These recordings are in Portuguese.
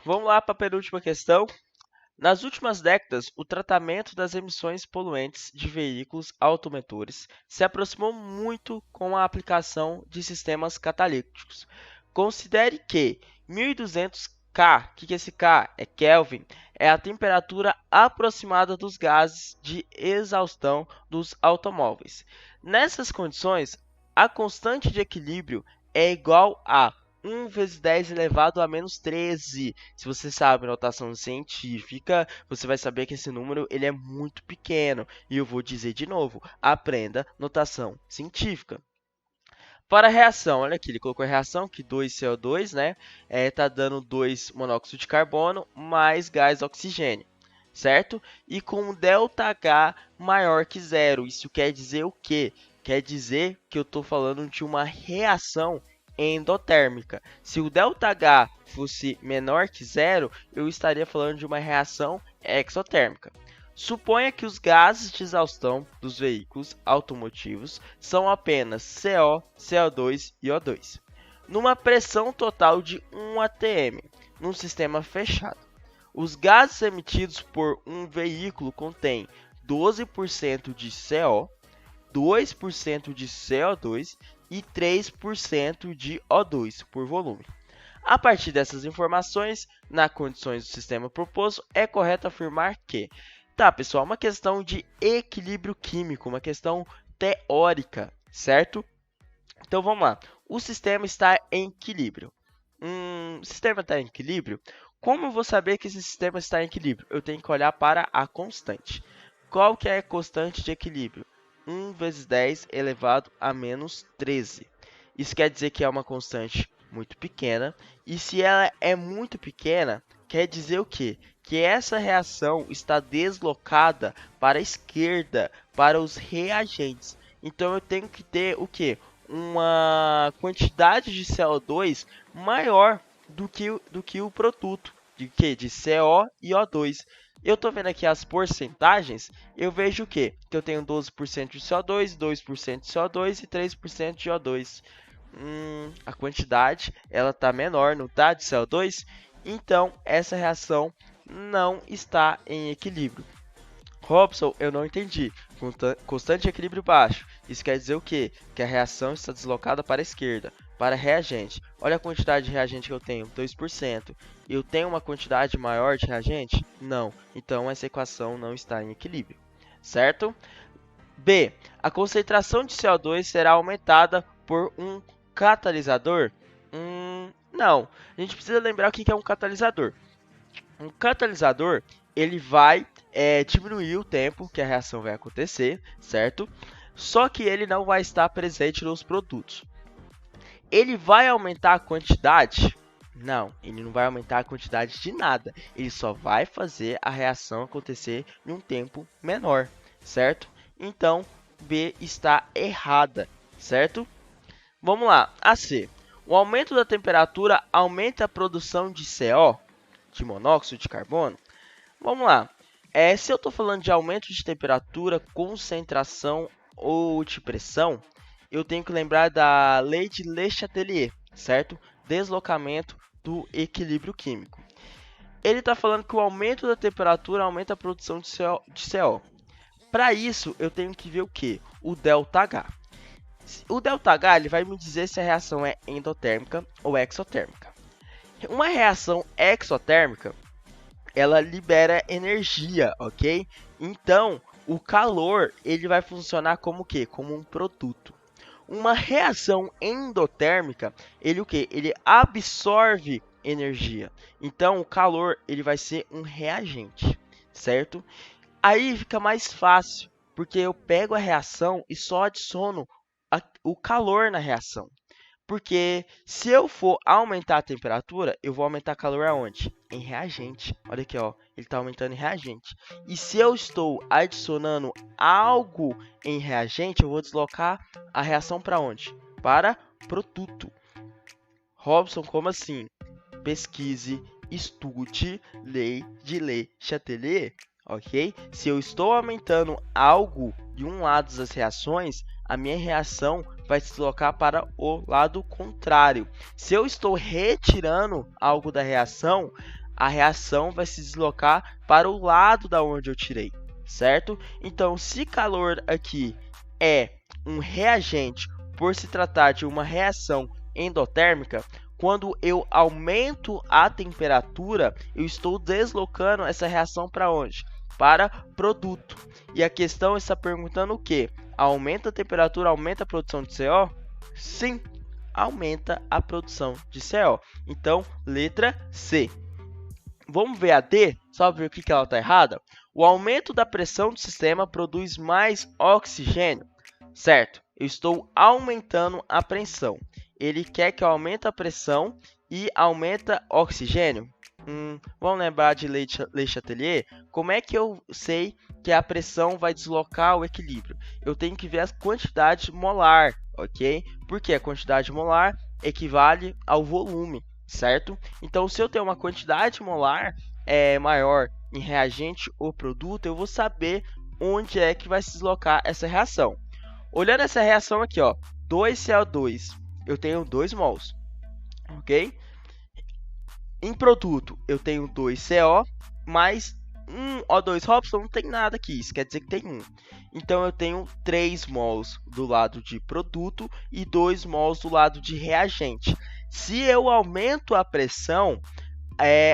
Vamos lá para a penúltima questão. Nas últimas décadas, o tratamento das emissões poluentes de veículos automotores se aproximou muito com a aplicação de sistemas catalíticos. Considere que 1200 K, que esse K é Kelvin, é a temperatura aproximada dos gases de exaustão dos automóveis. Nessas condições, a constante de equilíbrio é igual a 1 vezes 10 elevado a menos 13. Se você sabe notação científica, você vai saber que esse número ele é muito pequeno. E eu vou dizer de novo, aprenda notação científica. Para a reação, olha aqui, ele colocou a reação que 2CO2, né, tá dando 2 monóxido de carbono mais gás oxigênio, certo? E com ΔH maior que zero. Isso quer dizer o quê? Quer dizer que eu estou falando de uma reação endotérmica. Se o ΔH fosse menor que zero, eu estaria falando de uma reação exotérmica. Suponha que os gases de exaustão dos veículos automotivos são apenas CO, CO2 e O2, numa pressão total de 1 atm, num sistema fechado. Os gases emitidos por um veículo contêm 12% de CO, 2% de CO2 e 3% de O2 por volume. A partir dessas informações, nas condições do sistema proposto, é correto afirmar que... Tá, pessoal, uma questão de equilíbrio químico, uma questão teórica, certo? Então, vamos lá. O sistema está em equilíbrio. O sistema está em equilíbrio? Como eu vou saber que esse sistema está em equilíbrio? Eu tenho que olhar para a constante. Qual que é a constante de equilíbrio? 1 vezes 10 elevado a menos 13. Isso quer dizer que é uma constante muito pequena. E se ela é muito pequena, quer dizer o quê? Que essa reação está deslocada para a esquerda, para os reagentes. Então eu tenho que ter o quê? Uma quantidade de CO2 maior do que o produto. De quê? De CO e O2. Eu estou vendo aqui as porcentagens, eu vejo o quê? Que eu tenho 12% de CO2, 2% de CO2 e 3% de O2. A quantidade ela está menor, não está, de CO2? Então, essa reação não está em equilíbrio. Robson, eu não entendi. Constante de equilíbrio baixo. Isso quer dizer o quê? Que a reação está deslocada para a esquerda, para reagente. Olha a quantidade de reagente que eu tenho, 2%. Eu tenho uma quantidade maior de reagente? Não. Então, essa equação não está em equilíbrio. Certo? B. A concentração de CO2 será aumentada por um catalisador? Não. A gente precisa lembrar o que é um catalisador. Um catalisador, ele vai diminuir o tempo que a reação vai acontecer, certo? Só que ele não vai estar presente nos produtos. Ele vai aumentar a quantidade? Não, ele não vai aumentar a quantidade de nada. Ele só vai fazer a reação acontecer em um tempo menor, certo? Então, B está errada, certo? Vamos lá, a C. O aumento da temperatura aumenta a produção de CO, de monóxido de carbono? Vamos lá. Se eu estou falando de aumento de temperatura, concentração ou de pressão, eu tenho que lembrar da lei de Le Chatelier, certo? Deslocamento do equilíbrio químico. Ele está falando que o aumento da temperatura aumenta a produção de CO. Para isso, eu tenho que ver o que? O ΔH. O ΔH ele vai me dizer se a reação é endotérmica ou exotérmica. Uma reação exotérmica, ela libera energia, ok? Então, o calor ele vai funcionar como o quê? Como um produto. Uma reação endotérmica, ele o quê? Ele absorve energia. Então, o calor ele vai ser um reagente, certo? Aí fica mais fácil, porque eu pego a reação e só adiciono o calor na reação. Porque se eu for aumentar a temperatura, eu vou aumentar calor aonde? Em reagente. Olha aqui, ó, ele está aumentando em reagente. E se eu estou adicionando algo em reagente, eu vou deslocar a reação para onde? Para produto. Robson, como assim? Pesquise, estude, lei de Le Chatelier, ok? Se eu estou aumentando algo de um lado das reações, a minha reação vai se deslocar para o lado contrário. Se eu estou retirando algo da reação, a reação vai se deslocar para o lado da onde eu tirei, certo? Então, se calor aqui é um reagente por se tratar de uma reação endotérmica, quando eu aumento a temperatura, eu estou deslocando essa reação para onde? Para produto. E a questão está perguntando o quê? Aumenta a temperatura, aumenta a produção de CO? Sim, aumenta a produção de CO. Então, letra C. Vamos ver a D, só para ver o que ela está errada? O aumento da pressão do sistema produz mais oxigênio, certo? Eu estou aumentando a pressão. Ele quer que eu aumente a pressão e aumenta oxigênio. Vamos lembrar de Le Chatelier? Como é que eu sei que a pressão vai deslocar o equilíbrio? Eu tenho que ver a quantidade molar, ok? Porque a quantidade molar equivale ao volume, certo? Então, se eu tenho uma quantidade molar maior em reagente ou produto, eu vou saber onde é que vai se deslocar essa reação. Olhando essa reação aqui, ó, 2CO2, eu tenho 2 mols, ok? Em produto, eu tenho 2CO mais 1 O2 Robson, não tem nada aqui, isso quer dizer que tem 1. Então, eu tenho 3 mols do lado de produto e 2 mols do lado de reagente. Se eu aumento a pressão,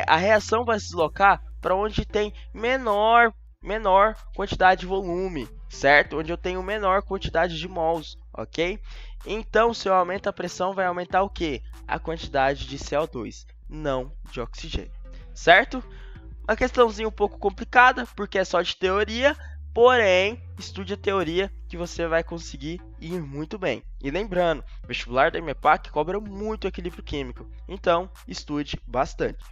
a reação vai se deslocar para onde tem menor quantidade de volume, certo? Onde eu tenho menor quantidade de mols, ok? Então, se eu aumento a pressão, vai aumentar o quê? A quantidade de CO2, não de oxigênio, certo? Uma questãozinha um pouco complicada, porque é só de teoria, porém, estude a teoria que você vai conseguir ir muito bem. E lembrando, o vestibular da EMEPAC cobra muito equilíbrio químico, então estude bastante.